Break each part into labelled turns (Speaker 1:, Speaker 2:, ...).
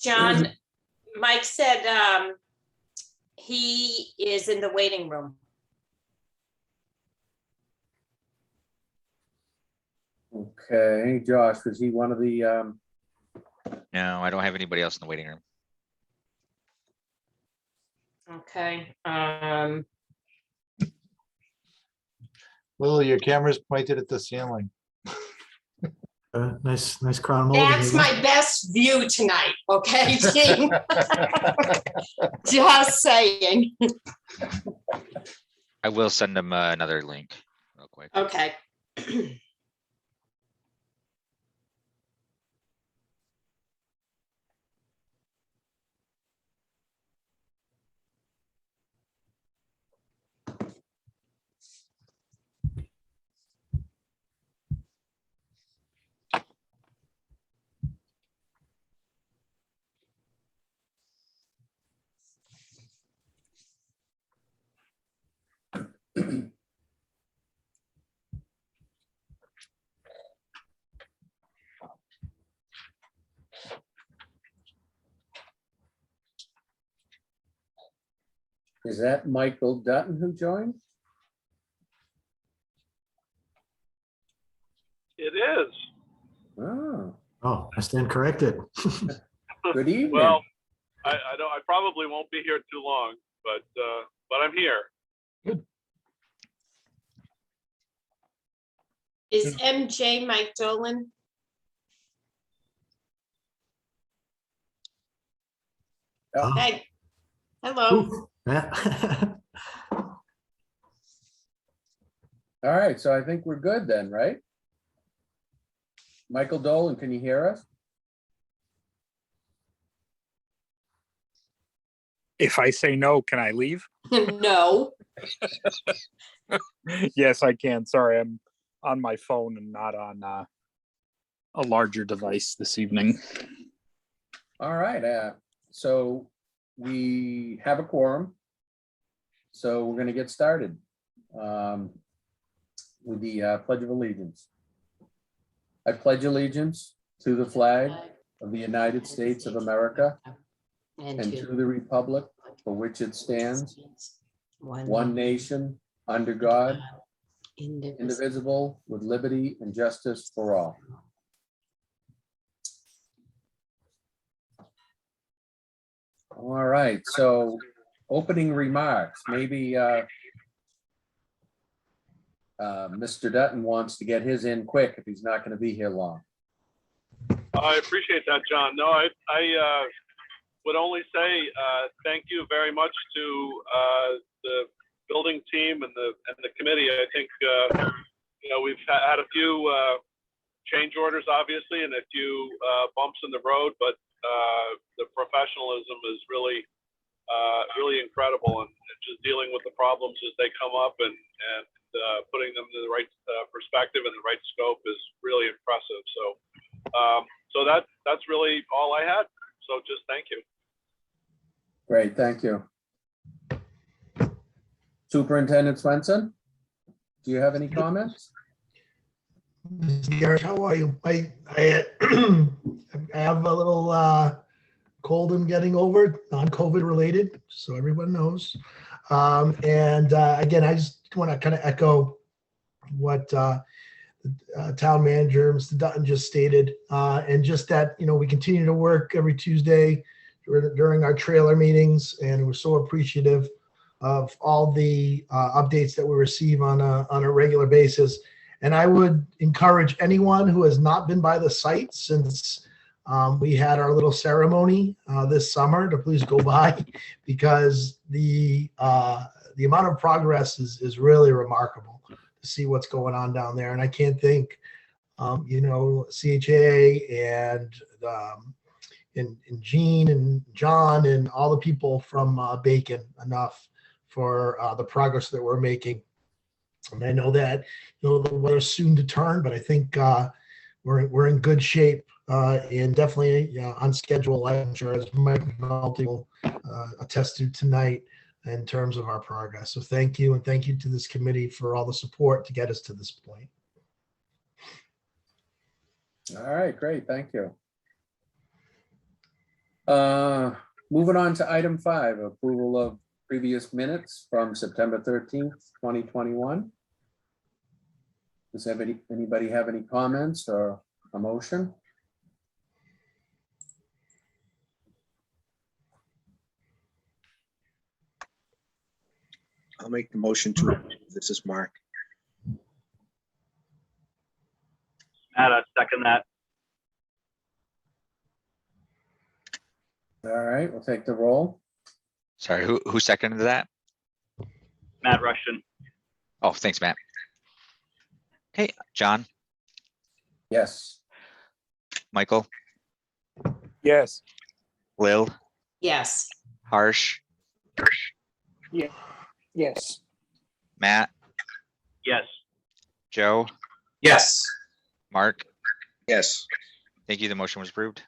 Speaker 1: John, Mike said he is in the waiting room.
Speaker 2: Okay, Josh, was he one of the,
Speaker 3: No, I don't have anybody else in the waiting room.
Speaker 1: Okay.
Speaker 4: Lily, your camera's pointed at the ceiling.
Speaker 5: Nice crown molding.
Speaker 1: That's my best view tonight. Okay, team. Just saying.
Speaker 3: I will send them another link real quick.
Speaker 1: Okay.
Speaker 2: is that Michael Dutton who joined?
Speaker 6: It is.
Speaker 2: Oh,
Speaker 5: Oh, I stand corrected.
Speaker 2: good evening.
Speaker 6: Well, I probably won't be here too long, but I'm here.
Speaker 1: Is MJ Mike Dolan?
Speaker 2: Oh.
Speaker 1: Hey. Hello.
Speaker 5: Ooh, yeah.
Speaker 2: All right, so I think we're good then, right? Michael Dolan, can you hear us?
Speaker 7: If I say no, can I leave?
Speaker 1: No.
Speaker 7: Yes, I can. Sorry, I'm on my phone and not on a larger device this evening.
Speaker 2: All right, so we have a quorum. So we're gonna get started with the Pledge of Allegiance. I pledge allegiance to the flag of the United States of America and to the republic for which it stands, one nation, under God, indivisible, with liberty and justice for all. All right, so opening remarks, maybe Mr. Dutton wants to get his in quick if he's not going to be here long.
Speaker 6: I appreciate that, John. No, I would only say thank you very much to the building team and the committee. I think we've had a few change orders, obviously, and a few bumps in the road, but the professionalism is really incredible, and just dealing with the problems as they come up and putting them in the right perspective and the right scope is really impressive. So that's really all I had. So just thank you.
Speaker 2: Great, thank you. Superintendent Swenson, do you have any comments?
Speaker 8: Garrett, how are you? I have a little cold I'm getting over, non-COVID related, so everyone knows. Again, I just want to kind of echo what the town manager, Mr. Dutton, just stated, and just that, we continue to work every Tuesday during our trailer meetings, and we're so appreciative of all the updates that we receive on a regular basis. And I would encourage anyone who has not been by the site since we had our little ceremony this summer to please go by, because the amount of progress is really remarkable to see what's going on down there. And I can't thank CHA and Gene and John and all the people from Bacon enough for the progress that we're making. And I know that the weather's soon to turn, but I think we're in good shape and definitely on schedule. I'm sure, as Mike McNulty will attest to tonight, in terms of our progress. So thank you, and thank you to this committee for all the support to get us to this point.
Speaker 2: All right, great, thank you. Moving on to item 5, approval of previous minutes from September 13th, 2021. Does anybody have any comments or a motion?
Speaker 9: I'll make the motion to approve. This is Mark.
Speaker 6: Matt, I second that.
Speaker 2: All right, we'll take the roll.
Speaker 3: Sorry, who seconded that?
Speaker 6: Matt Rushton.
Speaker 3: Oh, thanks, Matt. Okay, John,
Speaker 2: Yes.
Speaker 3: Michael,
Speaker 7: Yes.
Speaker 3: Lil,
Speaker 1: Yes.
Speaker 3: Harsh,
Speaker 7: Yes.
Speaker 3: Matt,
Speaker 6: Yes.
Speaker 3: Joe,
Speaker 9: Yes.
Speaker 3: Mark.
Speaker 9: Yes.
Speaker 3: Thank you. The motion was approved.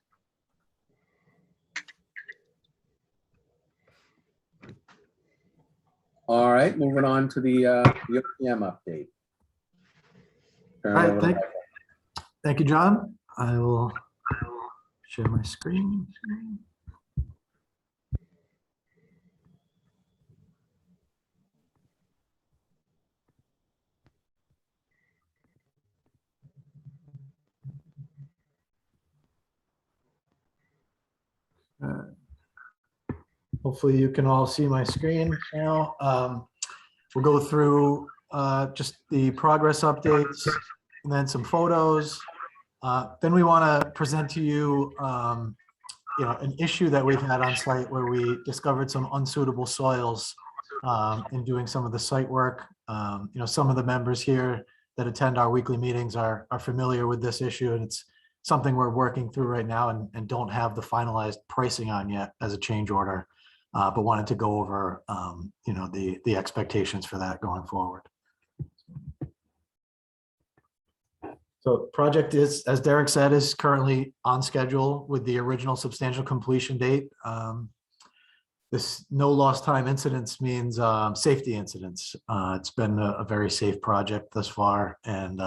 Speaker 2: All right, moving on to the OPM update. Turn it
Speaker 5: All right,
Speaker 2: over to Michael.
Speaker 5: Thank you, John. I will share my screen. Hopefully you can all see my screen now. We'll go through just the progress updates and then some photos. Then we want to present to you, an issue that we've had on site where we discovered some unsuitable soils in doing some of the site work. Some of the members here that attend our weekly meetings are familiar with this issue, and it's something we're working through right now and don't have the finalized pricing on yet as a change order, but wanted to go over, the expectations for that going forward. So project is, as Derek said, is currently on schedule with the original substantial completion date. This no lost time incidents means safety incidents. It's been a very safe project thus far, and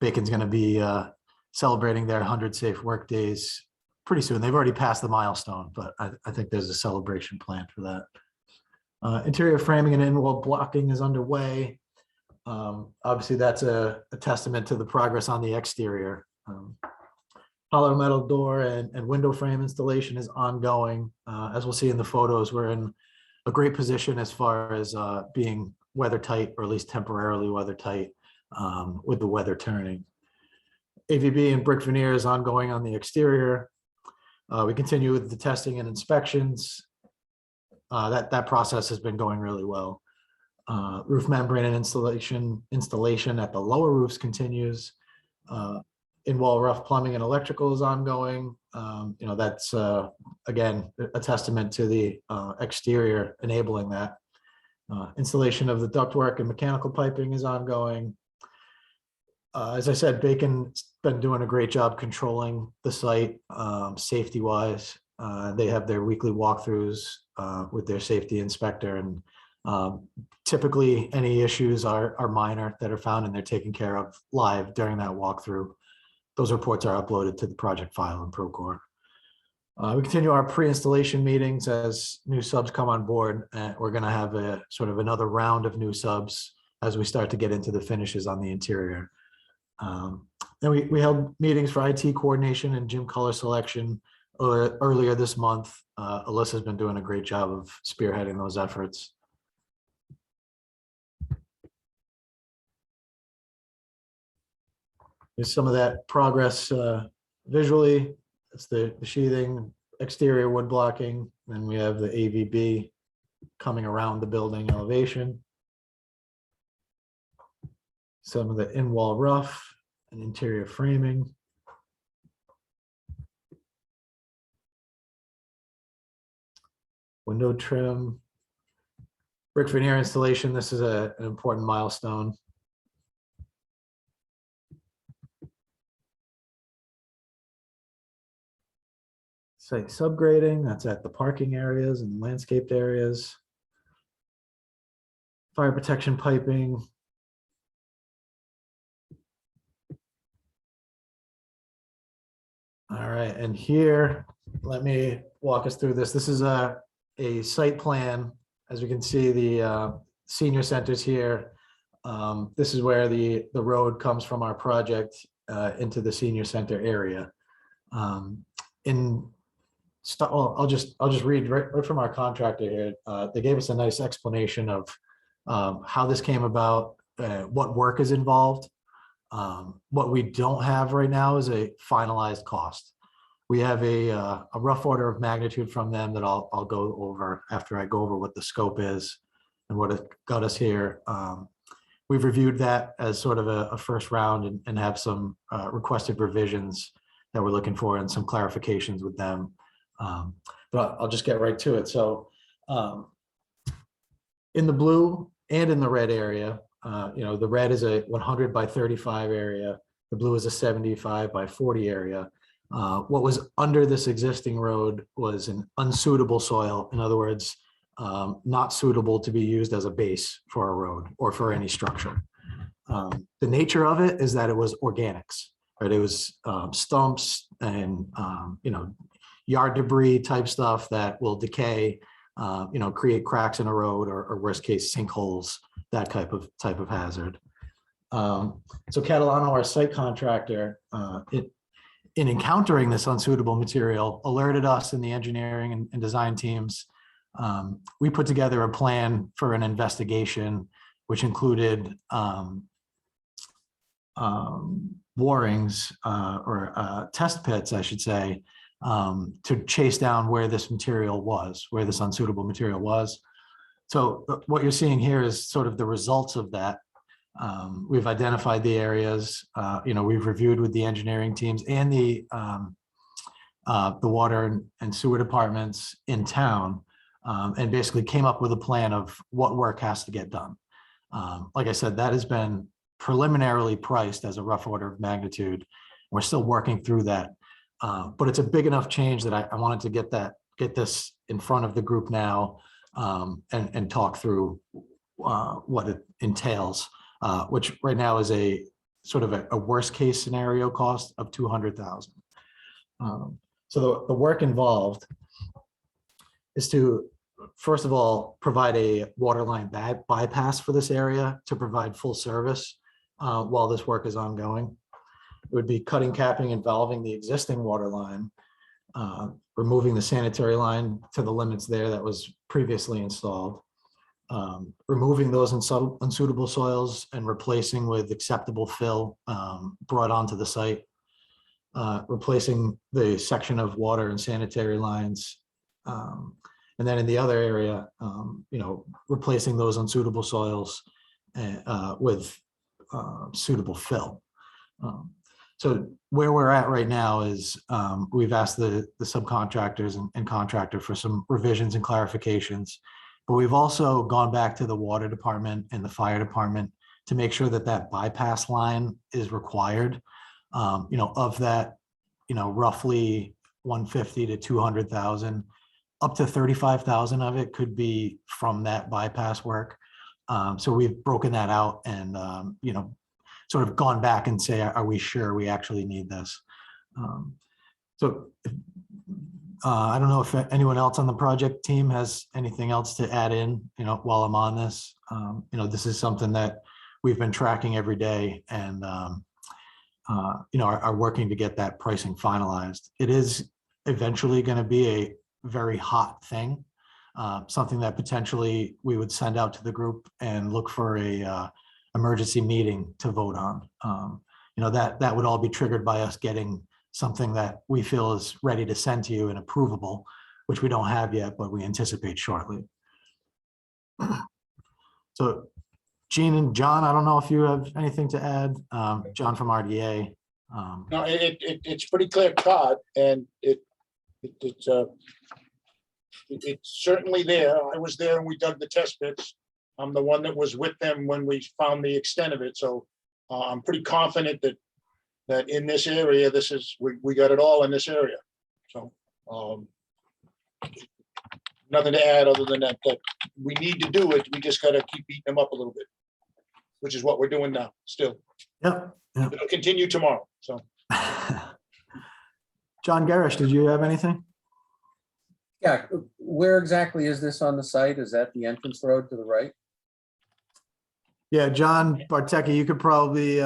Speaker 5: Bacon's going to be celebrating their 100 safe work days pretty soon. They've already passed the milestone, but I think there's a celebration planned for that. Interior framing and in-wall blocking is underway. Obviously, that's a testament to the progress on the exterior. Hollow metal door and window frame installation is ongoing. As we'll see in the photos, we're in a great position as far as being weather tight, or at least temporarily weather tight, with the weather turning. AVB and brick veneer is ongoing on the exterior. We continue with the testing and inspections. That process has been going really well. Roof membrane and installation at the lower roofs continues. In-wall rough plumbing and electrical is ongoing. That's again a testament to the exterior enabling that. Installation of the ductwork and mechanical piping is ongoing. As I said, Bacon's been doing a great job controlling the site safety-wise. They have their weekly walkthroughs with their safety inspector, and typically any issues are minor that are found, and they're taken care of live during that walkthrough. Those reports are uploaded to the project file in Procore. We continue our pre-installation meetings as new subs come on board. We're going to have a sort of another round of new subs as we start to get into the finishes on the interior. Then we held meetings for IT coordination and gym color selection earlier this month. Alyssa's been doing a great job of spearheading those efforts. Here's some of that progress visually. It's the sheathing, exterior wood blocking, and we have the AVB coming around the building elevation. Some of the in-wall rough and interior framing. Window trim. Brick veneer installation. This is an important milestone. Site subgrading, that's at the parking areas and landscaped areas. Fire protection piping. All right, and here let me walk us through this. This is a site plan. As we can see, the senior centers here. This is where the road comes from our project into the senior center area. Well, I'll just read right from our contractor here. They gave us a nice explanation of how this came about, what work is involved. What we don't have right now is a finalized cost. We have a rough order of magnitude from them that I'll go over after I go over what the scope is and what it got us here. We've reviewed that as sort of a first round and have some requested revisions that we're looking for and some clarifications with them. But I'll just get right to it. So in the blue and in the red area, the red is a 100 by 35 area. The blue is a 75 by 40 area. What was under this existing road was an unsuitable soil. In other words, not suitable to be used as a base for a road or for any structure. The nature of it is that it was organics, right? It was stumps and, yard debris type stuff that will decay, create cracks in a road or worst case sinkholes, that type of hazard. So Catalano, our site contractor, in encountering this unsuitable material, alerted us in the engineering and design teams. We put together a plan for an investigation, which included borings or test pits, I should say, to chase down where this material was, where this unsuitable material was. So what you're seeing here is sort of the results of that. We've identified the areas, we've reviewed with the engineering teams and the water and sewer departments in town, and basically came up with a plan of what work has to get done. Like I said, that has been preliminarily priced as a rough order of magnitude. We're still working through that, but it's a big enough change that I wanted to get this in front of the group now, and talk through what it entails. Which right now is a sort of a worst case scenario cost of $200,000. So the work involved is to, first of all, provide a water line bypass for this area to provide full service while this work is ongoing. It would be cutting, capping, and valving the existing water line, removing the sanitary line to the limits there that was previously installed. Removing those unsuitable soils and replacing with acceptable fill brought onto the site, replacing the section of water and sanitary lines. And then in the other area, replacing those unsuitable soils with suitable fill. So where we're at right now is we've asked the subcontractors and contractor for some revisions and clarifications. But we've also gone back to the water department and the fire department to make sure that that bypass line is required. Of that, roughly 150 to 200,000, up to 35,000 of it could be from that bypass work. So we've broken that out and, sort of gone back and say, are we sure we actually need this? I don't know if anyone else on the project team has anything else to add in, while I'm on this. This is something that we've been tracking every day and, are working to get that pricing finalized. It is eventually going to be a very hot thing, something that potentially we would send out to the group and look for a emergency meeting to vote on. That would all be triggered by us getting something that we feel is ready to send to you and approvable, which we don't have yet, but we anticipate shortly. So Gene and John, I don't know if you have anything to add. John from RDA.
Speaker 10: No, it's pretty clear, Todd, and it's certainly there. I was there and we dug the test pits. I'm the one that was with them when we found the extent of it. So I'm pretty confident that in this area, we got it all in this area. So nothing to add other than that we need to do it. We just got to keep beating them up a little bit, which is what we're doing now still.
Speaker 5: Yep.
Speaker 10: It'll continue tomorrow. So
Speaker 5: John Garish, did you have anything?
Speaker 2: Yeah, where exactly is this on the site? Is that the entrance road to the right?
Speaker 5: Yeah, John Bartecki, you could probably,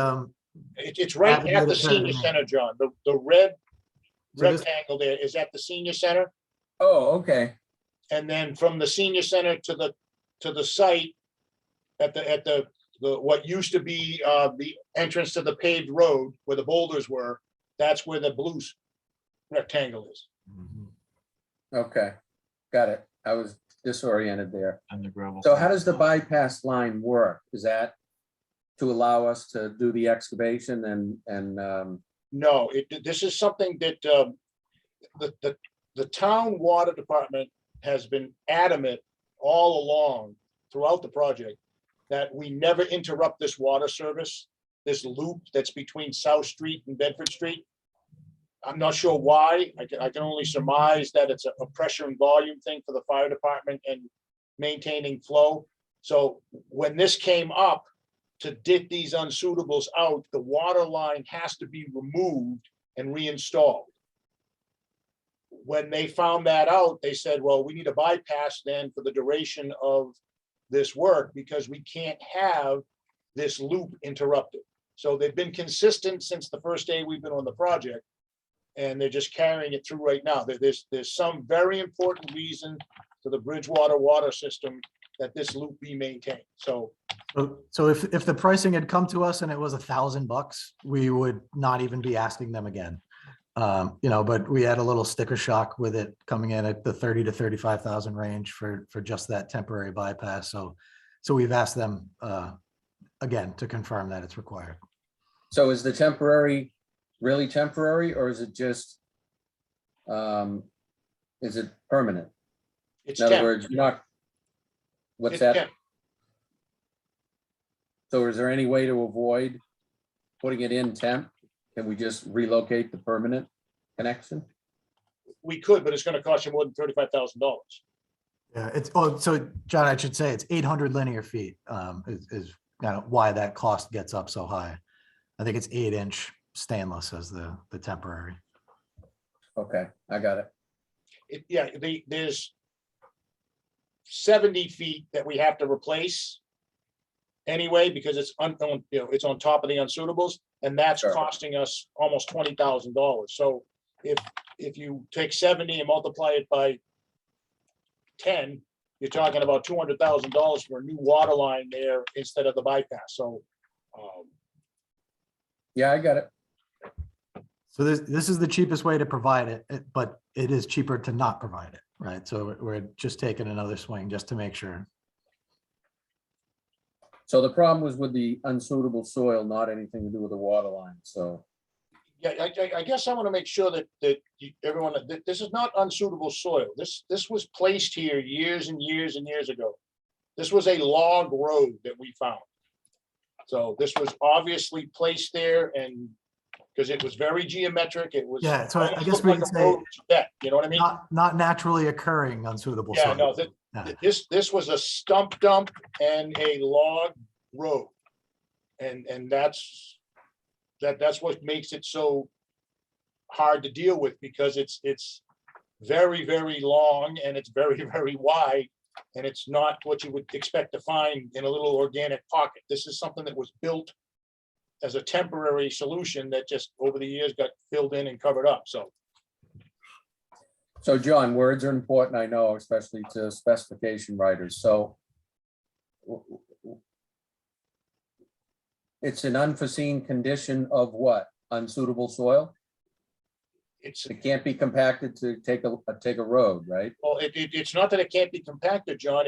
Speaker 10: It's right
Speaker 5: Avenue
Speaker 10: at the
Speaker 5: to turn
Speaker 10: senior
Speaker 5: in.
Speaker 10: center, John. The red
Speaker 5: So this-
Speaker 10: rectangle there is at the senior center.
Speaker 2: Oh, okay.
Speaker 10: And then from the senior center to the site at the what used to be the entrance to the paved road where the boulders were, that's where the blue rectangle is.
Speaker 2: Okay, got it. I was disoriented there.
Speaker 4: And the gravel.
Speaker 2: So how does the bypass line work? Is that to allow us to do the excavation and
Speaker 10: No, this is something that the town water department has been adamant all along throughout the project that we never interrupt this water service, this loop that's between South Street and Bedford Street. I'm not sure why. I can only surmise that it's a pressure and volume thing for the fire department and maintaining flow. So when this came up to dig these unsuitables out, the water line has to be removed and reinstalled. When they found that out, they said, well, we need a bypass then for the duration of this work because we can't have this loop interrupted. So they've been consistent since the first day we've been on the project. And they're just carrying it through right now. There's some very important reason to the Bridgewater water system that this loop be maintained. So
Speaker 5: So if the pricing had come to us and it was $1,000, we would not even be asking them again. But we had a little sticker shock with it coming in at the 30 to 35,000 range for just that temporary bypass. So we've asked them again to confirm that it's required.
Speaker 2: so is the temporary really temporary or is it just is it permanent?
Speaker 10: it's
Speaker 2: In other
Speaker 10: temp.
Speaker 2: words, you're not, what's
Speaker 10: It's
Speaker 2: that?
Speaker 10: temp.
Speaker 2: So is there any way to avoid putting it in temp? Can we just relocate the permanent connection?
Speaker 10: We could, but it's gonna cost you more than $35,000.
Speaker 5: Yeah, so John, I should say it's 800 linear feet is kind of why that cost gets up so high. I think it's 8-inch stainless as the temporary.
Speaker 2: Okay, I got it.
Speaker 10: There's 70 feet that we have to replace anyway, because it's it's on top of the unsuitables, and that's
Speaker 2: Sure.
Speaker 10: costing us almost $20,000. So if you take 70 and multiply it by 10, you're talking about $200,000 for a new water line there instead of the bypass. So
Speaker 2: Yeah, I got it.
Speaker 5: So this is the cheapest way to provide it, but it is cheaper to not provide it, right? So we're just taking another swing just to make sure.
Speaker 2: So the problem was with the unsuitable soil, not anything to do with the water line, so.
Speaker 10: yeah, I guess I want to make sure that everyone, that this is not unsuitable soil. This was placed here years and years and years ago. This was a log road that we found. So this was obviously placed there and because it was very geometric, it was.
Speaker 5: Yeah, so I
Speaker 10: almost
Speaker 5: guess
Speaker 10: looked
Speaker 5: we
Speaker 10: like
Speaker 5: could
Speaker 10: a
Speaker 5: say
Speaker 10: road to bed, you know what I mean?
Speaker 5: not naturally occurring unsuitable
Speaker 10: Yeah,
Speaker 5: soil.
Speaker 10: no,
Speaker 5: Yeah.
Speaker 10: this was a stump dump and a log road. And that's what makes it so hard to deal with because it's very, very long and it's very, very wide. And it's not what you would expect to find in a little organic pocket. This is something that was built as a temporary solution that just over the years got filled in and covered up.
Speaker 2: So John, words are important, I know, especially to specification writers. So it's an unforeseen condition of what? Unsuitable soil? It can't be compacted to take a road, right?
Speaker 10: Well, it's not that it can't be compacted, John.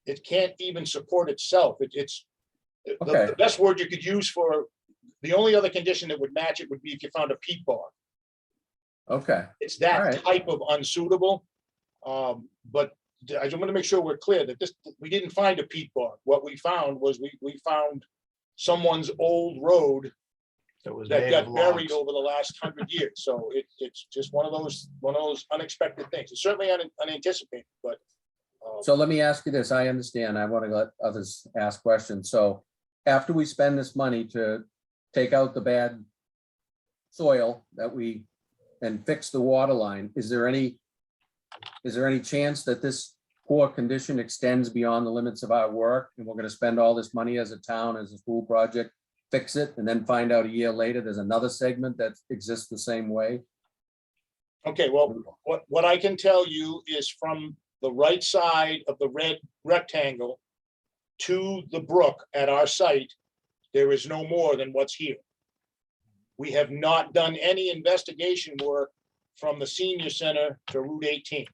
Speaker 10: It can't even support itself.
Speaker 2: Okay.
Speaker 10: The best word you could use for the only other condition that would match it would be if you found a peat bog.
Speaker 2: Okay,
Speaker 10: It's that
Speaker 2: All right.
Speaker 10: type of unsuitable. But I just want to make sure we're clear that we didn't find a peat bog. What we found was we found someone's old road that got buried over the last 100 years. So it's just one of those unexpected things. It's certainly unanticipated, but.
Speaker 2: so let me ask you this. I understand. I want to let others ask questions. So after we spend this money to take out the bad soil and fix the water line, is there any is there any chance that this poor condition extends beyond the limits of our work? And we're gonna spend all this money as a town, as a school project, fix it, and then find out a year later, there's another segment that exists the same way?
Speaker 10: Okay, well, what I can tell you is from the right side of the red rectangle to the brook at our site, there is no more than what's here. We have not done any investigation work from the senior center to Route 18.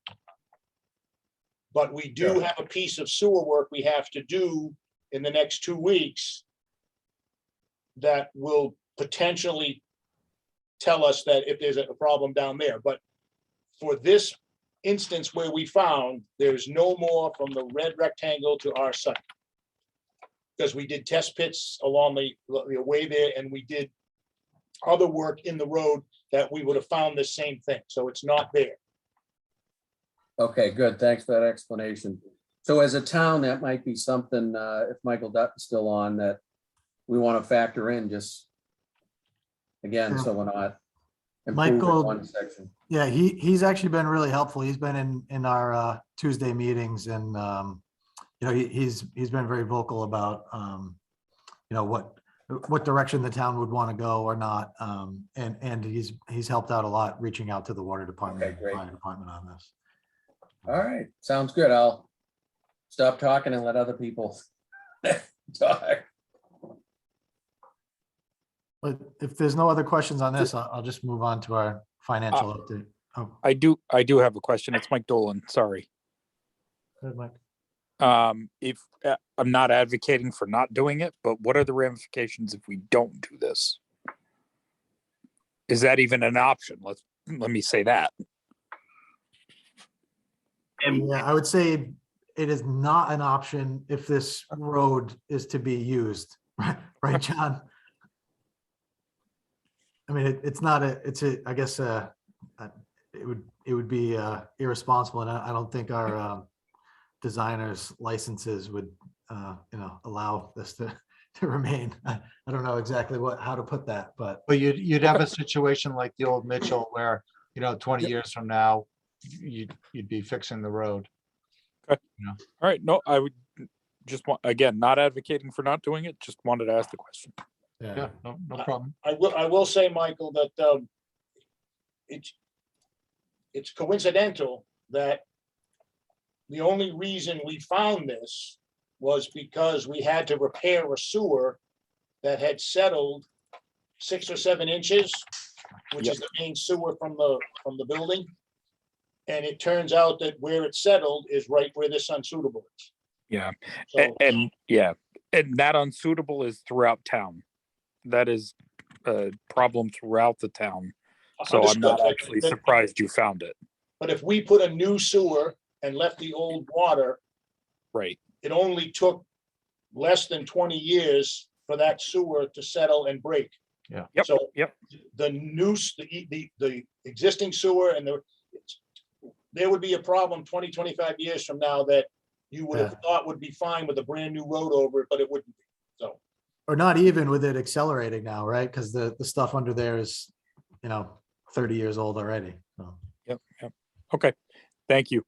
Speaker 10: But we do have a piece of sewer work we have to do in the next 2 weeks that will potentially tell us that if there's a problem down there. But for this instance where we found, there's no more from the red rectangle to our site. Because we did test pits along the way there, and we did other work in the road that we would have found the same thing. So it's not there.
Speaker 2: Okay, good. Thanks for that explanation. So as a town, that might be something, if Michael Dutton's still on, that we want to factor in, just again, so we're not improving
Speaker 5: Michael-
Speaker 2: one section.
Speaker 5: Yeah, he's actually been really helpful. He's been in our Tuesday meetings, and he's been very vocal about what direction the town would want to go or not. And he's helped out a lot reaching out to the water department,
Speaker 2: Okay, great.
Speaker 5: fire department on this.
Speaker 2: All right, sounds good. I'll stop talking and let other people talk.
Speaker 5: But if there's no other questions on this, I'll just move on to our financial update. Oh,
Speaker 7: I do have a question. It's Mike Dolan. Sorry.
Speaker 5: good, Mike.
Speaker 7: If I'm not advocating for not doing it, but what are the ramifications if we don't do this? Is that even an option? Let me say that.
Speaker 5: Yeah, I would say it is not an option if this road is to be used, right, John? I mean, I guess it would be irresponsible, and I don't think our designers' licenses would allow this to remain. I don't know exactly how to put that, but
Speaker 4: You'd have a situation like the old Mitchell where, 20 years from now, you'd be fixing the road.
Speaker 7: All right. No, I would just want, again, not advocating for not doing it. Just wanted to ask the question.
Speaker 4: Yeah, no problem.
Speaker 10: I will say, Michael, that it's coincidental that the only reason we found this was because we had to repair a sewer that had settled 6 or 7 inches, which is the main sewer from the building. And it turns out that where it settled is right where this unsuitable is.
Speaker 7: Yeah.
Speaker 10: So,
Speaker 7: And that unsuitable is throughout town. That is a problem throughout the town. So I'm not
Speaker 10: understood,
Speaker 7: actually surprised you found it.
Speaker 10: but if we put a new sewer and left the old water,
Speaker 7: Right.
Speaker 10: it only took less than 20 years for that sewer to settle and break.
Speaker 4: Yeah.
Speaker 7: Yep.
Speaker 10: So
Speaker 7: Yep.
Speaker 10: the existing sewer and there would be a problem 20, 25 years from now that you would have thought would be fine with a brand new road over it, but it wouldn't be. So,
Speaker 5: or not even with it accelerating now, right? Because the stuff under there is 30 years old already. So.
Speaker 7: Yep. Okay. Thank you.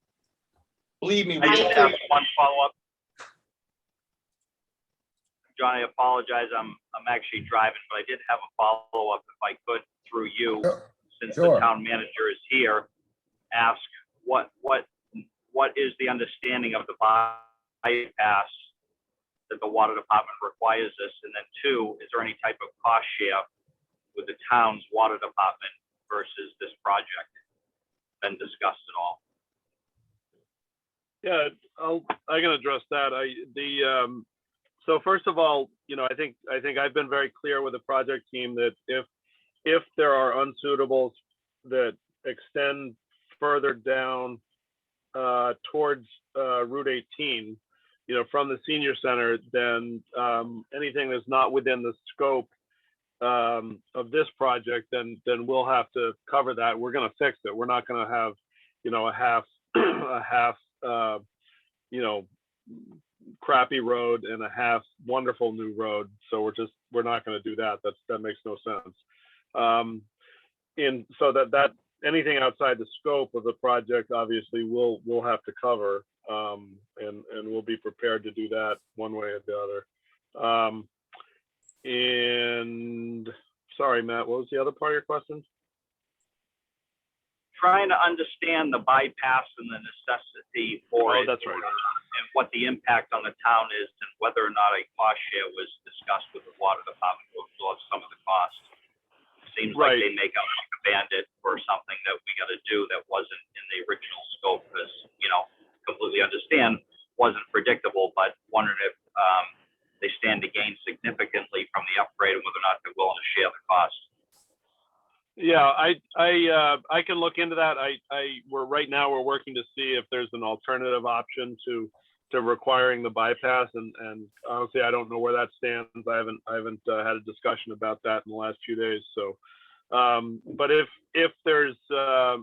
Speaker 10: believe me,
Speaker 1: I
Speaker 10: we
Speaker 1: just
Speaker 10: don't-
Speaker 1: have one follow-up. John, I apologize. I'm actually driving, but I did have a follow-up if I could through you, since
Speaker 2: Sure.
Speaker 1: the town manager is here. Ask what is the understanding of the bypass that the water department requires this? And then 2, is there any type of cost share with the town's water department versus this project? Been discussed at all?
Speaker 6: Yeah, I can address that. So first of all, I think I've been very clear with the project team that if there are unsuitables that extend further down towards Route 18, from the senior center, then anything that's not within the scope of this project, then we'll have to cover that. We're going to fix it. We're not going to have, a half, crappy road and a half wonderful new road. So we're not going to do that. That makes no sense. And so that anything outside the scope of the project, obviously, we'll have to cover, and we'll be prepared to do that one way or the other. And sorry, Matt, what was the other part of your question?
Speaker 1: Trying to understand the bypass and the necessity for
Speaker 6: Oh,
Speaker 1: it.
Speaker 6: that's right.
Speaker 1: And what the impact on the town is, and whether or not a cost share was discussed with the water department to absorb some of the costs. Seems like
Speaker 6: Right.
Speaker 1: they make out like a bandit for something that we got to do that wasn't in the original scope, because, completely understand, wasn't predictable, but wondering if they stand to gain significantly from the upgrade and whether or not they're willing to share the cost.
Speaker 6: Yeah, I can look into that. Right now we're working to see if there's an alternative option to requiring the bypass, and honestly, I don't know where that stands. I haven't had a discussion about that in the last few days. So, but if there's a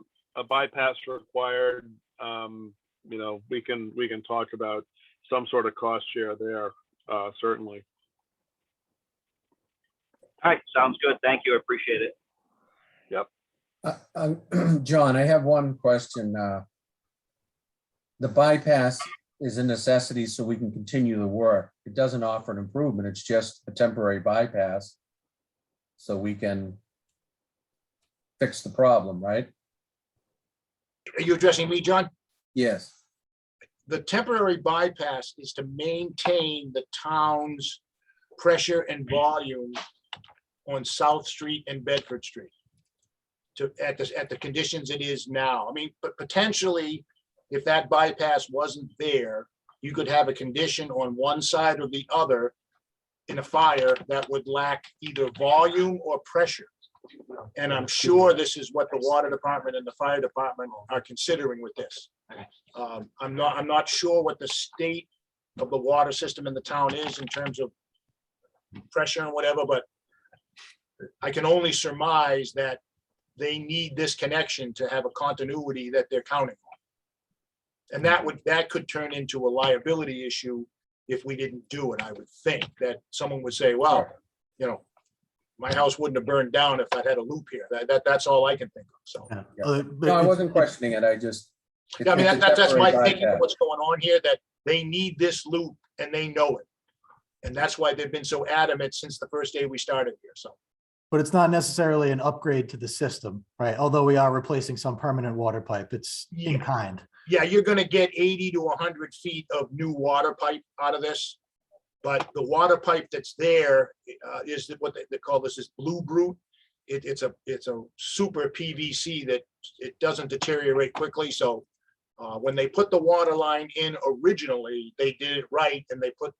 Speaker 6: bypass required, we can talk about some sort of cost share there, certainly.
Speaker 1: All right, sounds good. Thank you. I appreciate it.
Speaker 2: John, I have one question. The bypass is a necessity so we can continue the work. It doesn't offer an improvement. It's just a temporary bypass so we can fix the problem, right?
Speaker 10: Are you addressing me, John?
Speaker 2: Yes.
Speaker 10: The temporary bypass is to maintain the town's pressure and volume on South Street and Bedford Street at the conditions it is now. I mean, but potentially, if that bypass wasn't there, you could have a condition on one side or the other in a fire that would lack either volume or pressure. And I'm sure this is what the water department and the fire department are considering with this. I'm not sure what the state of the water system in the town is in terms of pressure and whatever, but I can only surmise that they need this connection to have a continuity that they're counting on. And that could turn into a liability issue if we didn't do it. I would think that someone would say, well, my house wouldn't have burned down if I had a loop here. That's all I can think of. So,
Speaker 2: Yeah. No, I wasn't questioning it. I just.
Speaker 10: I mean,
Speaker 2: it's a
Speaker 10: that's my
Speaker 2: temporary
Speaker 10: thinking of
Speaker 2: bypass.
Speaker 10: what's going on here, that they need this loop and they know it. And that's why they've been so adamant since the first day we started here. So.
Speaker 5: But it's not necessarily an upgrade to the system, right? Although we are replacing some permanent water pipe, it's in kind.
Speaker 10: Yeah, you're gonna get 80 to 100 feet of new water pipe out of this. But the water pipe that's there is what they call this is Blue Brute. It's a super PVC that it doesn't deteriorate quickly. So when they put the water line in originally, they did it right and they put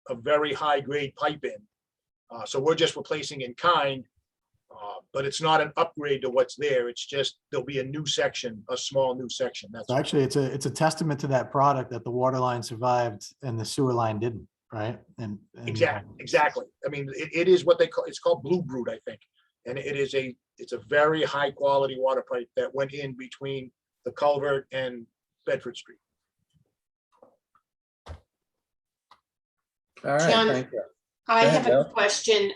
Speaker 10: a very high grade pipe in. So we're just replacing in kind, but it's not an upgrade to what's there. It's just, there'll be a new section, a small new section. That's
Speaker 5: So actually, it's a testament to that product that the water line survived and the sewer line didn't, right? And
Speaker 10: exactly. I mean, it is what they call, it's called Blue Brute, I think. And it's a very high quality water pipe that went in between the culvert and Bedford Street.
Speaker 2: All right,
Speaker 11: John,
Speaker 2: thank you.
Speaker 11: I
Speaker 2: Go ahead,
Speaker 11: have a
Speaker 2: Bill.
Speaker 11: question.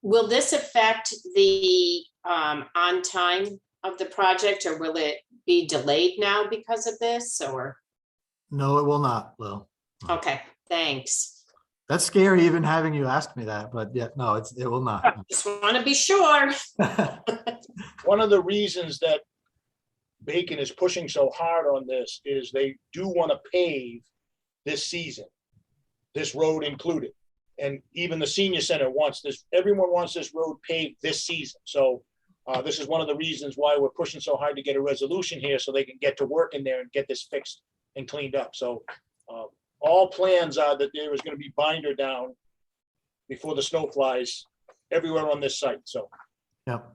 Speaker 11: Will this affect the on time of the project, or will it be delayed now because of this, or?
Speaker 5: No, it will not, Lil.
Speaker 11: Okay, thanks.
Speaker 5: That's scary even having you ask me that, but yeah, no, it will not.
Speaker 11: Just want to be sure.
Speaker 10: One of the reasons that Bacon is pushing so hard on this is they do want to pave this season, this road included. And even the senior center wants this, everyone wants this road paved this season. So this is one of the reasons why we're pushing so hard to get a resolution here so they can get to work in there and get this fixed and cleaned up. So all plans are that there is going to be binder down before the snow flies everywhere on this site. So.
Speaker 5: Yep.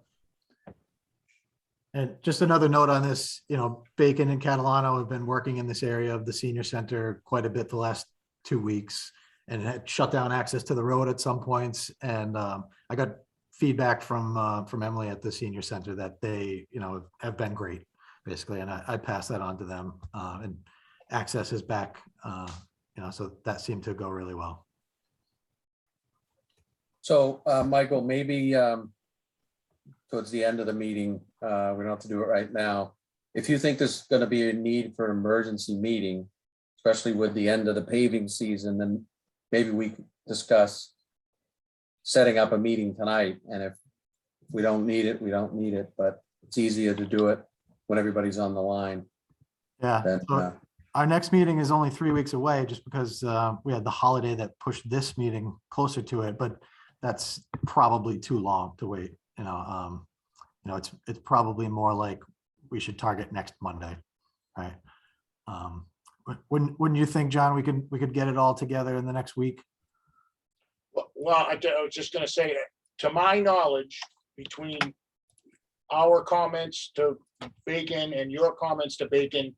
Speaker 5: And just another note on this, Bacon and Catalano have been working in this area of the senior center quite a bit the last 2 weeks and had shut down access to the road at some points. And I got feedback from Emily at the senior center that they, have been great, basically. And I passed that on to them, and access is back, so that seemed to go really well.
Speaker 2: So, Michael, maybe towards the end of the meeting. We don't have to do it right now. If you think there's gonna be a need for an emergency meeting, especially with the end of the paving season, then maybe we could discuss setting up a meeting tonight. And if we don't need it, we don't need it, but it's easier to do it when everybody's on the line.
Speaker 5: Yeah.
Speaker 2: Then,
Speaker 5: So our next meeting is only 3 weeks away just because we had the holiday that pushed this meeting closer to it, but that's probably too long to wait. It's probably more like we should target next Monday, right? Wouldn't you think, John, we could get it all together in the next week?
Speaker 10: Well, I was just gonna say, to my knowledge, between our comments to Bacon and your comments to Bacon,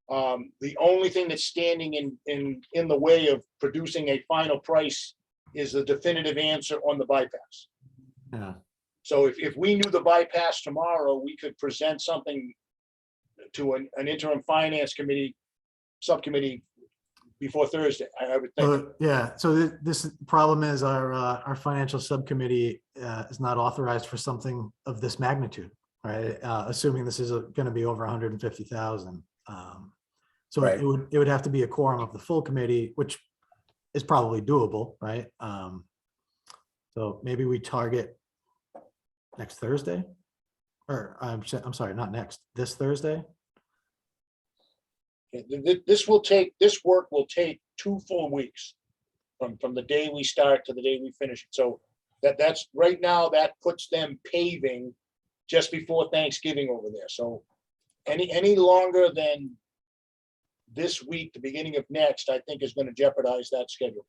Speaker 10: the only thing that's standing in the way of producing a final price is the definitive answer on the bypass.
Speaker 5: Yeah.
Speaker 10: So if we knew the bypass tomorrow, we could present something to an interim finance committee, subcommittee before Thursday, I would think.
Speaker 5: Yeah, so this problem is our financial subcommittee is not authorized for something of this magnitude, right? Assuming this is going to be over 150,000. So
Speaker 2: Right.
Speaker 5: it would have to be a quorum of the full committee, which is probably doable, right? So maybe we target next Thursday, or I'm sorry, not next, this Thursday.
Speaker 10: This work will take 2 full weeks from the day we start to the day we finish it. So that's right now, that puts them paving just before Thanksgiving over there. So any longer than this week, the beginning of next, I think is going to jeopardize that schedule.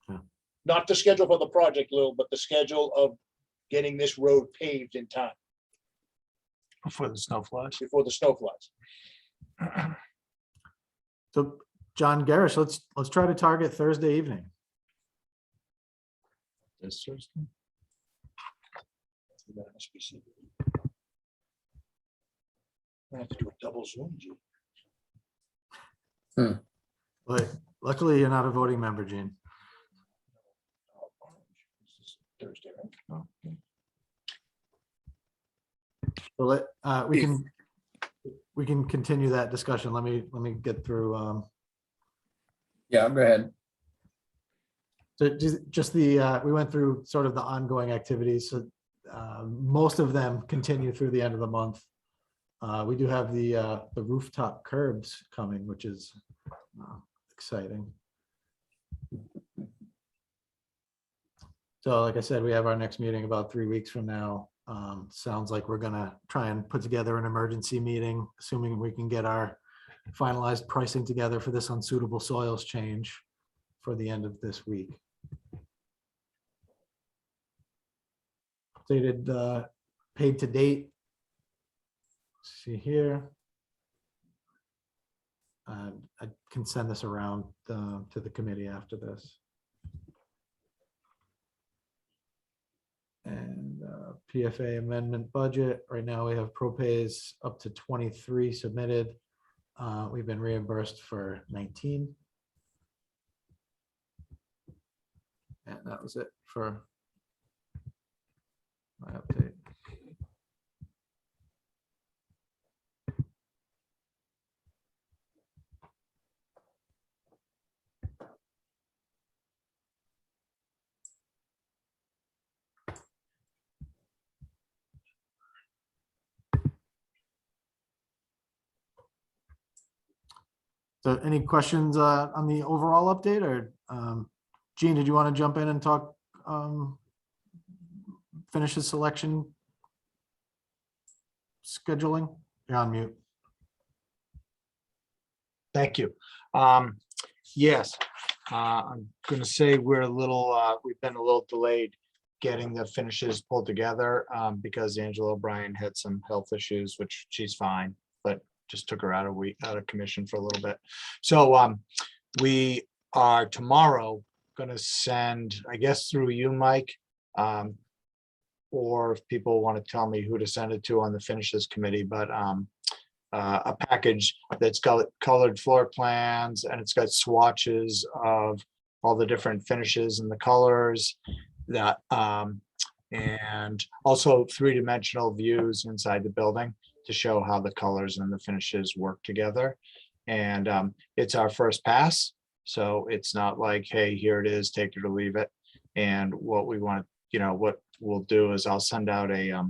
Speaker 5: Yeah.
Speaker 10: Not the schedule for the project, Lil, but the schedule of getting this road paved in time
Speaker 4: Before the snow flies.
Speaker 10: before the snow flies.
Speaker 5: So John Garish, let's try to target Thursday evening.
Speaker 4: This Thursday.
Speaker 10: That must be secret. I have to do a double Zoom. Gene.
Speaker 5: But luckily you're not a voting member, Gene.
Speaker 10: This is Thursday, right?
Speaker 5: So we can continue that discussion. Let me get through.
Speaker 2: Yeah, go ahead.
Speaker 5: So just we went through sort of the ongoing activities. So most of them continue through the end of the month. We do have the rooftop curbs coming, which is exciting. So like I said, we have our next meeting about 3 weeks from now. Sounds like we're gonna try and put together an emergency meeting, assuming we can get our finalized pricing together for this unsuitable soils change for the end of this week. Updated paid to date. See here. I can send this around to the committee after this. And PFA amendment budget. Right now we have ProPays up to 23 submitted. We've been reimbursed for 19. And that was it for my update. So any questions on the overall update, or Gene, did you want to jump in and talk, finish the selection scheduling? You're on mute.
Speaker 4: Thank you. Yes, I'm gonna say we're a little, we've been a little delayed getting the finishes pulled together because Angela O'Brien had some health issues, which she's fine, but just took her out of commission for a little bit. So we are tomorrow gonna send, I guess through you, Mike, or if people want to tell me who to send it to on the finishes committee, but a package that's got colored floor plans and it's got swatches of all the different finishes and the colors that and also three-dimensional views inside the building to show how the colors and the finishes work together. And it's our first pass, so it's not like, hey, here it is, take it or leave it. And what we want, what we'll do is I'll send out a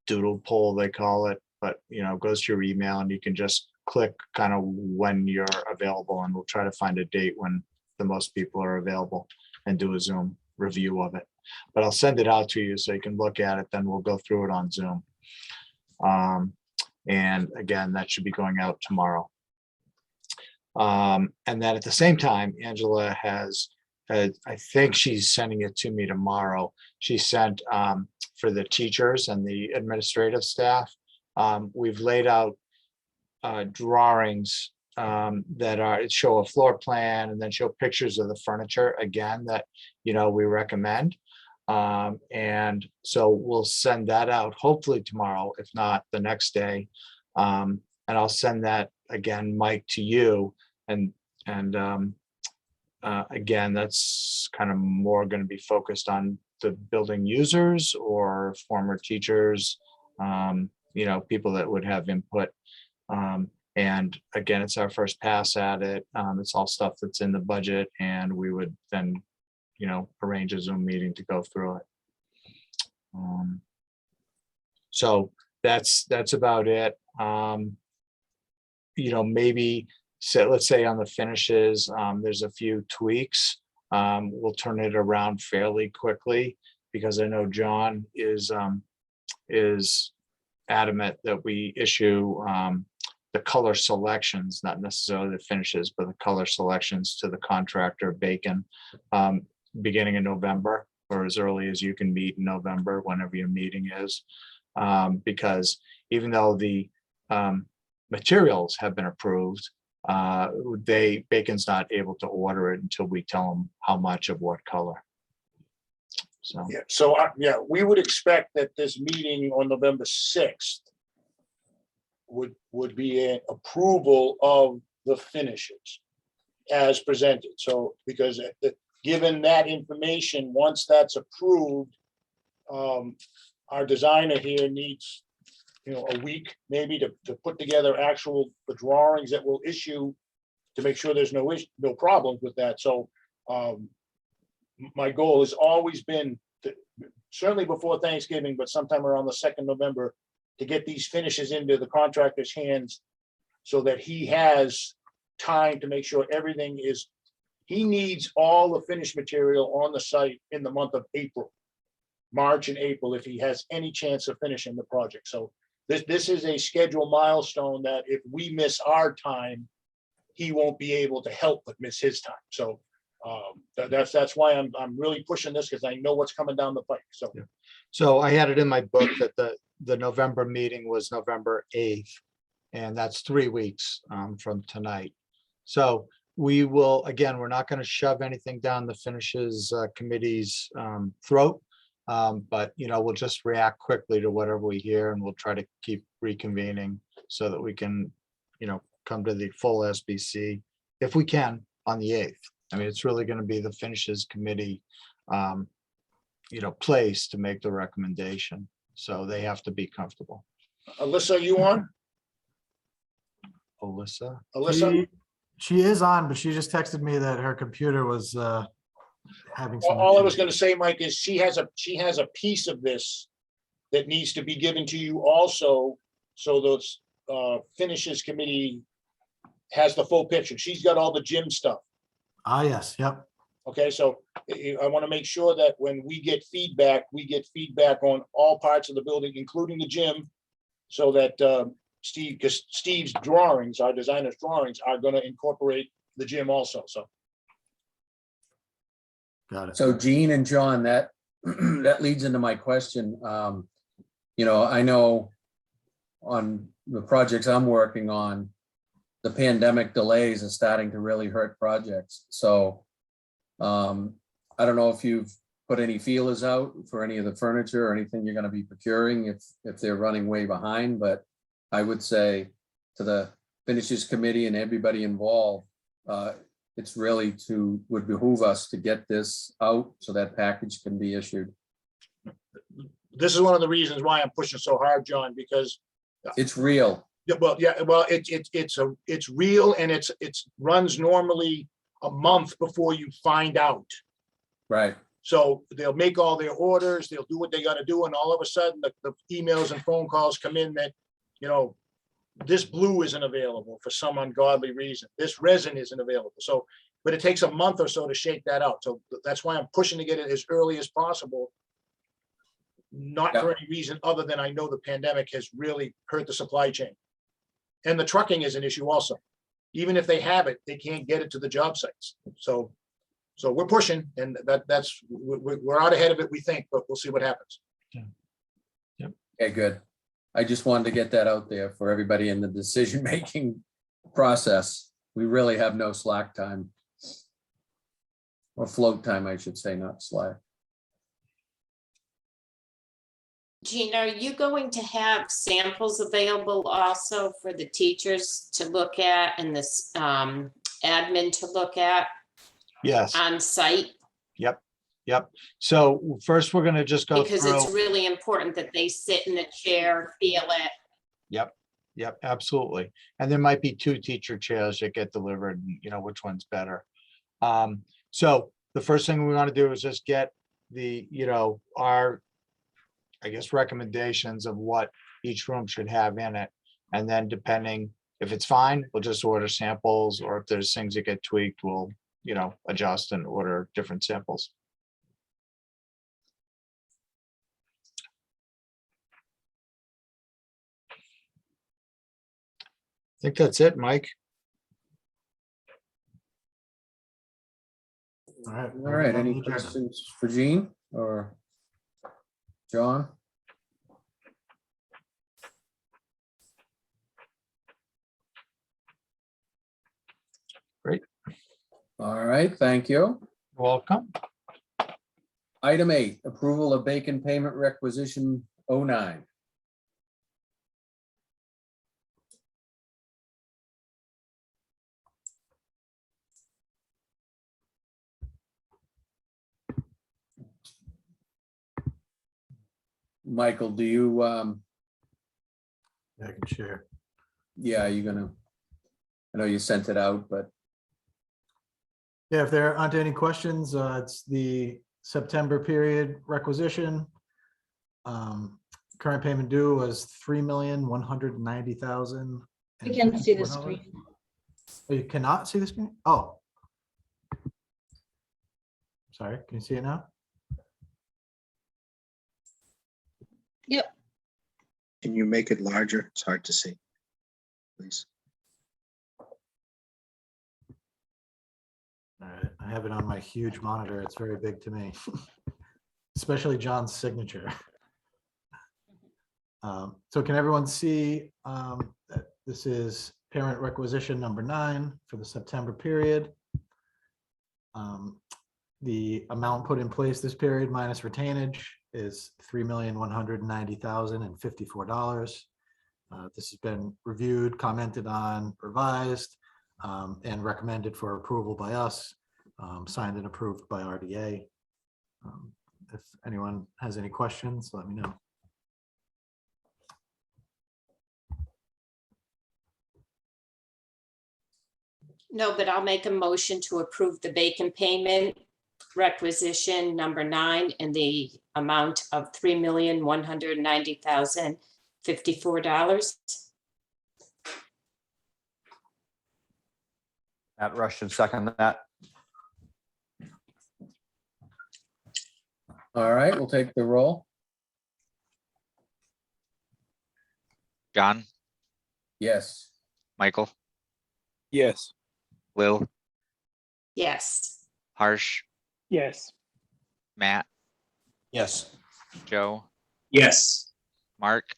Speaker 4: doodle poll, they call it, but goes to your email and you can just click kind of when you're available, and we'll try to find a date when the most people are available and do a Zoom review of it. But I'll send it out to you so you can look at it, then we'll go through it on Zoom. And again, that should be going out tomorrow. And then at the same time, Angela has, I think she's sending it to me tomorrow. She sent for the teachers and the administrative staff, we've laid out drawings that show a floor plan and then show pictures of the furniture again that we recommend. And so we'll send that out hopefully tomorrow, if not the next day. And I'll send that again, Mike, to you. And again, that's kind of more going to be focused on the building users or former teachers, people that would have input. And again, it's our first pass at it. It's all stuff that's in the budget, and we would then, arrange a Zoom meeting to go through it. So that's about it. Maybe let's say on the finishes, there's a few tweaks. We'll turn it around fairly quickly because I know John is adamant that we issue the color selections, not necessarily the finishes, but the color selections to the contractor Bacon, beginning in November, or as early as you can meet in November, whenever your meeting is. Because even though the materials have been approved, Bacon's not able to order it until we tell them how much of what color. So
Speaker 10: Yeah, so we would expect that this meeting on November 6th would be an approval of the finishes as presented. So because given that information, once that's approved, our designer here needs a week maybe to put together the drawings that we'll issue to make sure there's no problems with that. So my goal has always been certainly before Thanksgiving, but sometime around the 2nd November, to get these finishes into the contractor's hands so that he has time to make sure everything is, he needs all the finished material on the site in the month of April, March and April, if he has any chance of finishing the project. So this is a scheduled milestone that if we miss our time, he won't be able to help but miss his time. So that's why I'm really pushing this, because I know what's coming down the pike. So
Speaker 4: yeah. So I had it in my book that the November meeting was November 8th, and that's 3 weeks from tonight. So we will, again, we're not going to shove anything down the finishes committee's throat, but we'll just react quickly to whatever we hear, and we'll try to keep reconvening so that we can come to the full SBC if we can on the 8th. I mean, it's really going to be the finishes committee place to make the recommendation, so they have to be comfortable.
Speaker 10: Alyssa, are you on?
Speaker 4: Alyssa,
Speaker 5: She is on, but she just texted me that her computer was having some.
Speaker 10: All I was going to say, Mike, is she has a piece of this that needs to be given to you also, so those finishes committee has the full picture. She's got all the gym stuff.
Speaker 5: Ah, yes, yep.
Speaker 10: Okay, so I want to make sure that when we get feedback on all parts of the building, including the gym, so that because Steve's drawings, our designer's drawings, are going to incorporate the gym also. So
Speaker 5: Got it.
Speaker 2: So Gene and John, that leads into my question. I know on the projects I'm working on, the pandemic delays are starting to really hurt projects. So I don't know if you've put any feelers out for any of the furniture or anything you're going to be procuring if they're running way behind, but I would say to the finishes committee and everybody involved, it's really would behoove us to get this out so that package can be issued.
Speaker 10: this is one of the reasons why I'm pushing so hard, John, because
Speaker 2: It's real.
Speaker 10: it's real, and it's runs normally a month before you find out.
Speaker 2: Right.
Speaker 10: So they'll make all their orders, they'll do what they gotta do, and all of a sudden, the emails and phone calls come in that, this blue isn't available for some ungodly reason. This resin isn't available. So, but it takes a month or so to shake that out. So that's why I'm pushing to get it as early as possible. Not for any reason other than I know the pandemic has really hurt the supply chain. And the trucking is an issue also. Even if they have it, they can't get it to the job sites. So we're pushing, and we're out ahead of it, we think, but we'll see what happens.
Speaker 2: Okay, good. I just wanted to get that out there for everybody in the decision-making process. We really have no slack time. Or float time, I should say, not slack.
Speaker 11: Gina, are you going to have samples available also for the teachers to look at and this admin to look at
Speaker 4: Yes,
Speaker 11: on site?
Speaker 4: yep. So first, we're gonna just go
Speaker 11: Because
Speaker 4: through.
Speaker 11: it's really important that they sit in the chair, feel it.
Speaker 4: Yep, absolutely. And there might be 2 teacher chairs that get delivered, and which one's better. So the first thing we want to do is just get the, our, I guess, recommendations of what each room should have in it. And then depending, if it's fine, we'll just order samples, or if there's things that get tweaked, we'll, adjust and order different samples. I think that's it, Mike.
Speaker 5: All right.
Speaker 2: All right, any questions for Gene or John?
Speaker 4: Great.
Speaker 2: All right, thank you.
Speaker 4: Welcome.
Speaker 2: Item 8, approval of Bacon payment requisition 09. Michael, do you,
Speaker 5: I can share.
Speaker 2: yeah, you're gonna, I know you sent it out, but
Speaker 5: Yeah, if there aren't any questions, it's the September period requisition. Current payment due was $3,190,000.
Speaker 12: We can see the screen.
Speaker 5: Oh, you cannot see the screen? Oh. Sorry, can you see it now?
Speaker 12: Yep.
Speaker 9: Can you make it larger? It's hard to see, please.
Speaker 5: All right, I have it on my huge monitor. It's very big to me, especially John's signature. So can everyone see that this is parent requisition number 9 for the September period? The amount put in place this period minus retainage is $3,190,054. This has been reviewed, commented on, revised, and recommended for approval by us, signed and approved by RDA. If anyone has any questions, let me know.
Speaker 11: No, but I'll make a motion to approve the Bacon payment requisition number 9 in the amount of $3,190,054.
Speaker 1: Matt Rush should second that.
Speaker 2: all right, we'll take the roll.
Speaker 3: John,
Speaker 2: Yes.
Speaker 3: Michael,
Speaker 7: Yes.
Speaker 3: Lil,
Speaker 11: Yes.
Speaker 3: Harsh,
Speaker 7: Yes.
Speaker 3: Matt,
Speaker 9: Yes.
Speaker 3: Joe,
Speaker 9: Yes.
Speaker 3: Mark,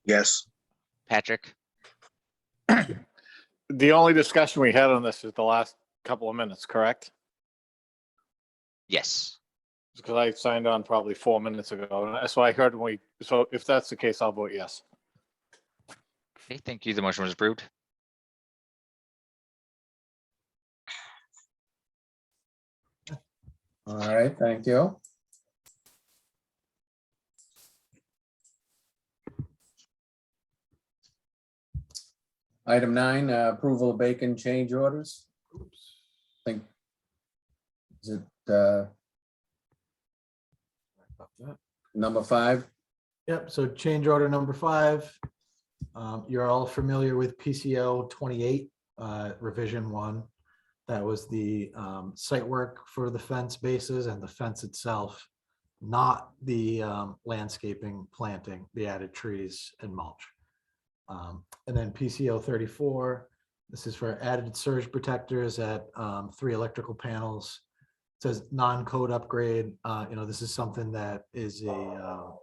Speaker 9: Yes.
Speaker 3: Patrick.
Speaker 13: The only discussion we had on this is the last couple of minutes, correct?
Speaker 3: Yes.
Speaker 13: Because I signed on probably 4 minutes ago. And so I heard so if that's the case, I'll vote yes.
Speaker 3: Okay, thank you. The motion was approved.
Speaker 2: All right, thank you. Item 9, approval of bacon change orders. Think, is it number 5?
Speaker 5: Yep, so change order number 5. You're all familiar with PCO 28, revision 1. That was the site work for the fence bases and the fence itself, not the landscaping, planting, the added trees and mulch. And then PCO 34, this is for added surge protectors at 3 electrical panels. It says non-code upgrade. This is something that is a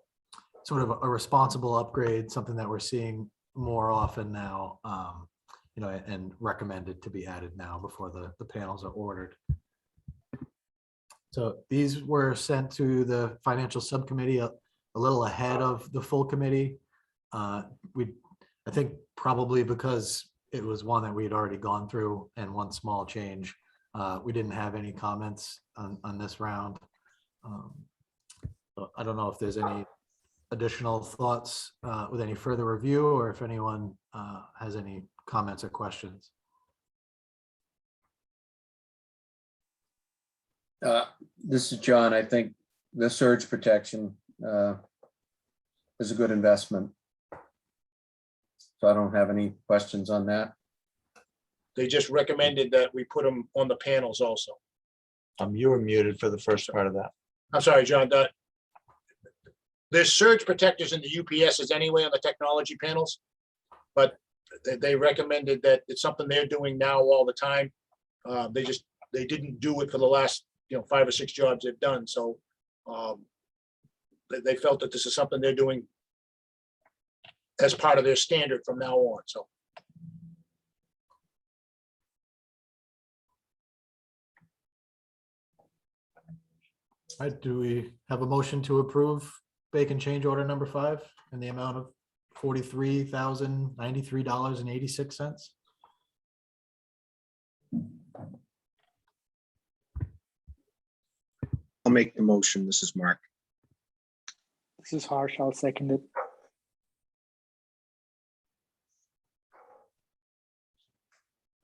Speaker 5: sort of a responsible upgrade, something that we're seeing more often now, and recommended to be added now before the panels are ordered. So these were sent to the financial subcommittee a little ahead of the full committee. I think probably because it was one that we had already gone through and one small change. We didn't have any comments on this round. So I don't know if there's any additional thoughts with any further review, or if anyone has any comments or questions.
Speaker 2: This is John. I think the surge protection is a good investment. So I don't have any questions on that.
Speaker 10: They just recommended that we put them on the panels also.
Speaker 4: You were muted for the first part of that.
Speaker 10: I'm sorry, John. There's surge protectors in the UPSs anyway on the technology panels, but they recommended that it's something they're doing now all the time. They didn't do it for the last 5 or 6 jobs they've done. So they felt that this is something they're doing as part of their standard from now on. So.
Speaker 5: All right, do we have a motion to approve bacon change order number 5 in the amount of $43,093.86?
Speaker 9: I'll make the motion. This is Mark.
Speaker 14: This is Harsh. I'll second it.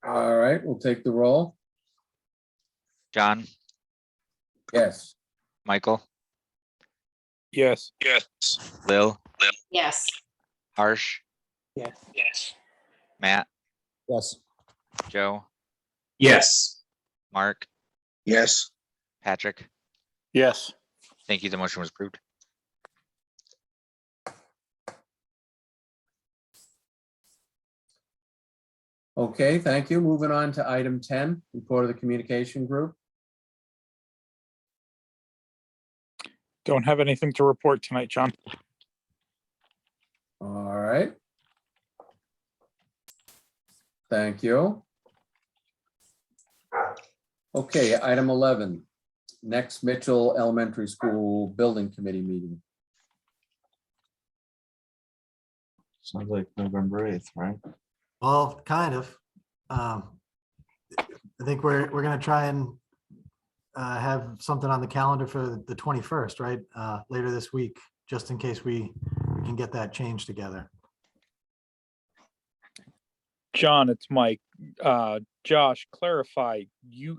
Speaker 2: All right, we'll take the roll.
Speaker 3: John,
Speaker 2: Yes.
Speaker 3: Michael,
Speaker 7: Yes.
Speaker 3: Lil,
Speaker 11: Yes.
Speaker 3: Harsh,
Speaker 14: Yes.
Speaker 3: Matt,
Speaker 5: Yes.
Speaker 3: Joe,
Speaker 13: Yes.
Speaker 3: Mark,
Speaker 9: Yes.
Speaker 3: Patrick.
Speaker 13: Yes.
Speaker 3: Thank you. The motion was approved.
Speaker 2: Okay, thank you. Moving on to item 10, report of the communication group.
Speaker 7: Don't have anything to report tonight, John.
Speaker 2: All right. Thank you. Okay, item 11, next Mitchell Elementary School Building Committee meeting.
Speaker 4: Sounds like November 8th, right?
Speaker 5: Well, kind of. I think we're gonna try and have something on the calendar for the 21st, right? Later this week, just in case we can get that change together.
Speaker 7: John, it's Mike. Josh, clarify,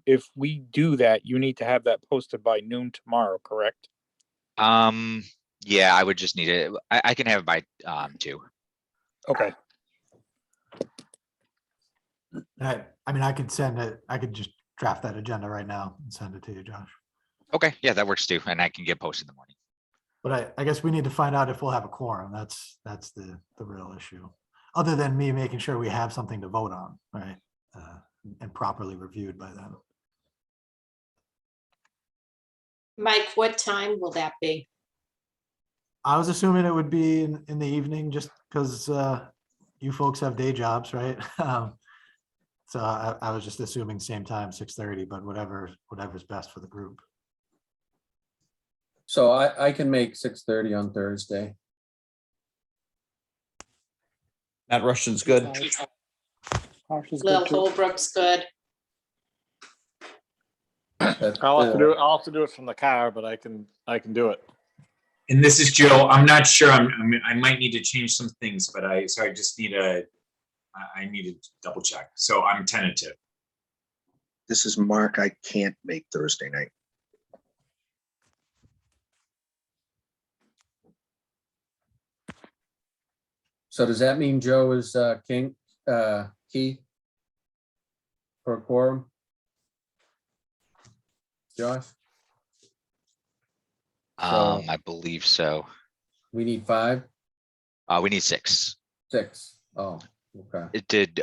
Speaker 7: if we do that, you need to have that posted by noon tomorrow, correct?
Speaker 3: Yeah, I would just need it. I can have it by 2.
Speaker 7: Okay.
Speaker 5: I mean, I could send it, I could just draft that agenda right now and send it to you, Josh.
Speaker 3: Okay, yeah, that works too, and I can get posted in the morning.
Speaker 5: But I guess we need to find out if we'll have a quorum. That's the real issue. Other than me making sure we have something to vote on, right? And properly reviewed by them.
Speaker 11: Mike, what time will that be?
Speaker 5: I was assuming it would be in the evening, just because you folks have day jobs, right? So I was just assuming same time, 6:30, but whatever's best for the group.
Speaker 2: So I can make 6:30 on Thursday.
Speaker 13: Matt Rushton's good.
Speaker 14: Harsh is
Speaker 11: Lil
Speaker 14: good too.
Speaker 11: Holbrook's good.
Speaker 13: I'll have to do it from the car, but I can do it.
Speaker 15: And this is Joe. I'm not sure. I might need to change some things, but I just need a I needed to double check. So I'm tentative.
Speaker 9: This is Mark. I can't make Thursday night.
Speaker 2: So does that mean Joe is key for a quorum? Josh? So
Speaker 3: I believe so.
Speaker 2: we need 5,
Speaker 3: We need 6.
Speaker 2: 6. Oh, okay.
Speaker 3: It did,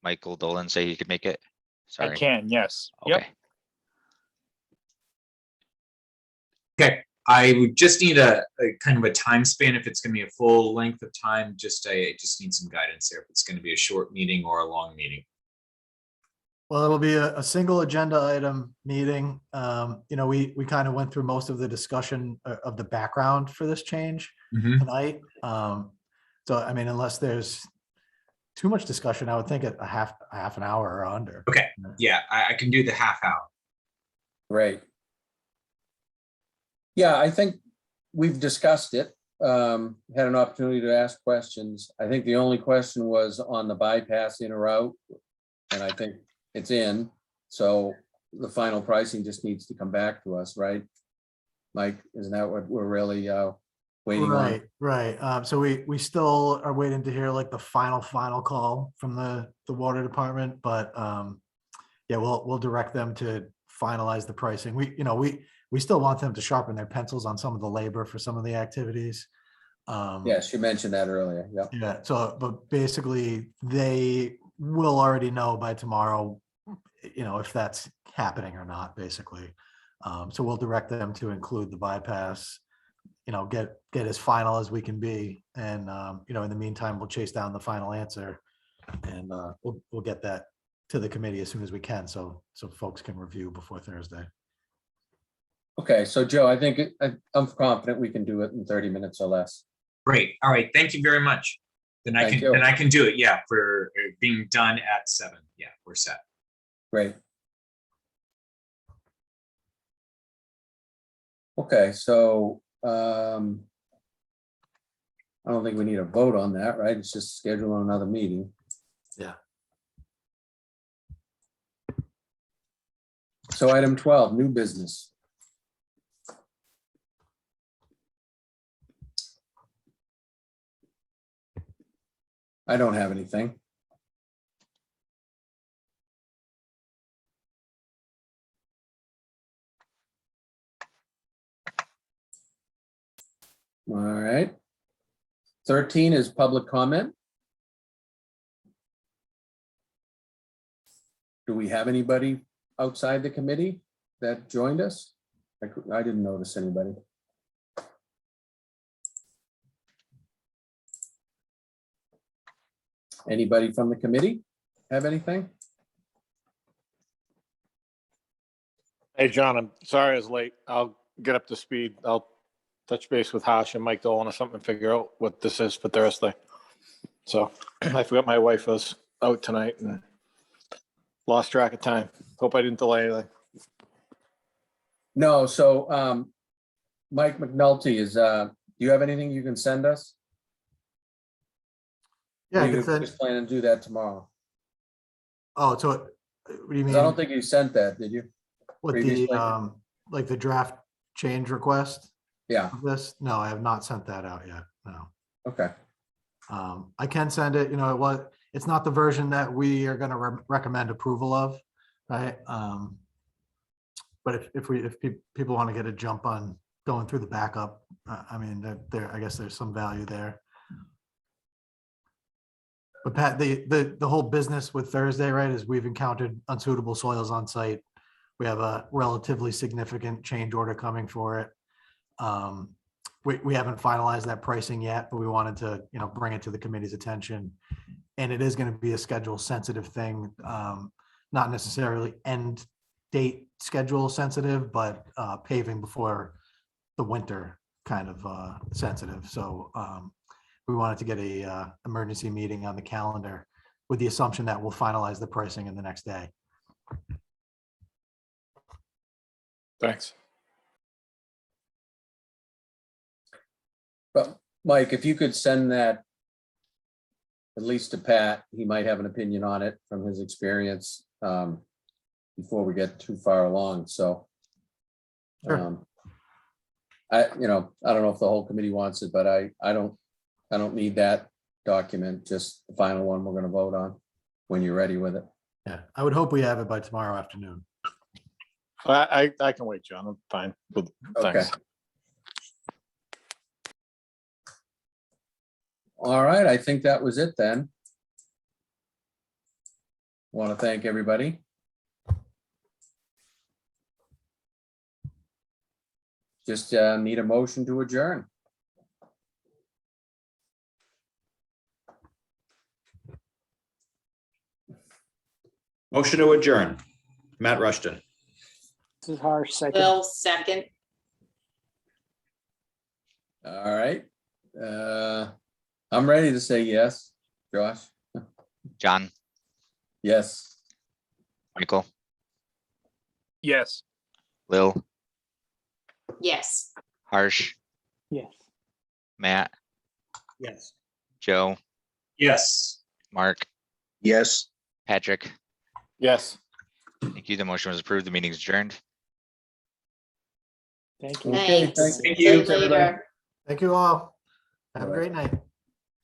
Speaker 3: Michael Dolan say he could make it?
Speaker 7: I
Speaker 3: Sorry.
Speaker 7: can, yes. Yep.
Speaker 3: Okay.
Speaker 15: Okay, I would just need a kind of a time span if it's gonna be a full length of time. I just need some guidance there if it's gonna be a short meeting or a long meeting.
Speaker 5: Well, it'll be a single agenda item meeting. You know, we kind of went through most of the discussion of the background for this change
Speaker 15: Mhm.
Speaker 5: tonight. So, I mean, unless there's too much discussion, I would think a half an hour or under.
Speaker 15: Okay, yeah, I can do the half hour.
Speaker 2: Great. Yeah, I think we've discussed it, had an opportunity to ask questions. I think the only question was on the bypass in or out, and I think it's in. So the final pricing just needs to come back to us, right? Mike, isn't that what we're really waiting on?
Speaker 5: Right. So we still are waiting to hear like the final call from the water department, but yeah, we'll direct them to finalize the pricing. We still want them to sharpen their pencils on some of the labor for some of the activities.
Speaker 2: Yes, you mentioned that earlier. Yeah.
Speaker 5: Yeah. So, but basically, they will already know by tomorrow, if that's happening or not. Basically, so we'll direct them to include the bypass. Get as final as we can be, and in the meantime, we'll chase down the final answer, and we'll get that to the committee as soon as we can, so folks can review before Thursday.
Speaker 2: Okay, so Joe, I think I'm confident we can do it in 30 minutes or less.
Speaker 15: Great, all right, thank you very much. Then I can do it, yeah, for being done at 7. Yeah, we're set.
Speaker 2: Great. Okay, so I don't think we need a vote on that, right? It's just schedule another meeting.
Speaker 5: Yeah.
Speaker 2: So item 12, new business. I don't have anything. All right. 13 is public comment. Do we have anybody outside the committee that joined us? I didn't notice anybody. Anybody from the committee have anything?
Speaker 13: Hey, John, I'm sorry I was late. I'll get up to speed. I'll touch base with Hash and Mike Dolan or something and figure out what this is for Thursday. So I forgot my wife was out tonight and lost track of time. Hope I didn't delay anything.
Speaker 2: No, so Mike McNulty is, do you have anything you can send us?
Speaker 5: Yeah, I
Speaker 2: You
Speaker 5: can send.
Speaker 2: just plan to do that tomorrow.
Speaker 5: Oh, so what do you mean?
Speaker 2: I don't think you sent that, did you?
Speaker 5: What
Speaker 2: previously?
Speaker 5: like the draft change request?
Speaker 2: Yeah.
Speaker 5: Of this? No, I have not sent that out yet. No.
Speaker 2: Okay.
Speaker 5: I can send it. It's not the version that we are going to recommend approval of, right? But if people want to get a jump on going through the backup, I mean, I guess there's some value there. But Pat, the whole business with Thursday, right, is we've encountered unsuitable soils on site. We have a relatively significant change order coming for it. We haven't finalized that pricing yet, but we wanted to, bring it to the committee's attention. And it is going to be a schedule sensitive thing, not necessarily end date schedule sensitive, but paving before the winter kind of sensitive. So we wanted to get a emergency meeting on the calendar with the assumption that we'll finalize the pricing in the next day.
Speaker 13: Thanks.
Speaker 2: But Mike, if you could send that at least to Pat, he might have an opinion on it from his experience before we get too far along, so.
Speaker 5: Sure.
Speaker 2: I don't know if the whole committee wants it, but I don't need that document, just the final one we're gonna vote on when you're ready with it.
Speaker 5: Yeah, I would hope we have it by tomorrow afternoon.
Speaker 13: I can wait, John. I'm fine.
Speaker 2: Okay.
Speaker 13: Thanks.
Speaker 2: All right, I think that was it then. Want to thank everybody. Just need a motion to adjourn.
Speaker 16: Motion to adjourn. Matt Rushton.
Speaker 14: This is Harsh, second.
Speaker 11: Will, second.
Speaker 2: All right. I'm ready to say yes. Josh?
Speaker 3: John,
Speaker 2: Yes.
Speaker 3: Michael,
Speaker 7: Yes.
Speaker 3: Lil,
Speaker 11: Yes.
Speaker 3: Harsh,
Speaker 14: Yes.
Speaker 3: Matt,
Speaker 10: Yes.
Speaker 3: Joe,
Speaker 16: Yes.
Speaker 3: Mark,
Speaker 9: Yes.
Speaker 3: Patrick.
Speaker 13: Yes.
Speaker 3: Thank you. The motion was approved. The meeting's adjourned.
Speaker 14: Thank you.
Speaker 2: Okay,
Speaker 11: Thanks.
Speaker 16: Thank
Speaker 11: See you
Speaker 16: you, everybody.
Speaker 11: later.
Speaker 5: Thank you all. Have a
Speaker 2: Bye-bye.
Speaker 5: great night.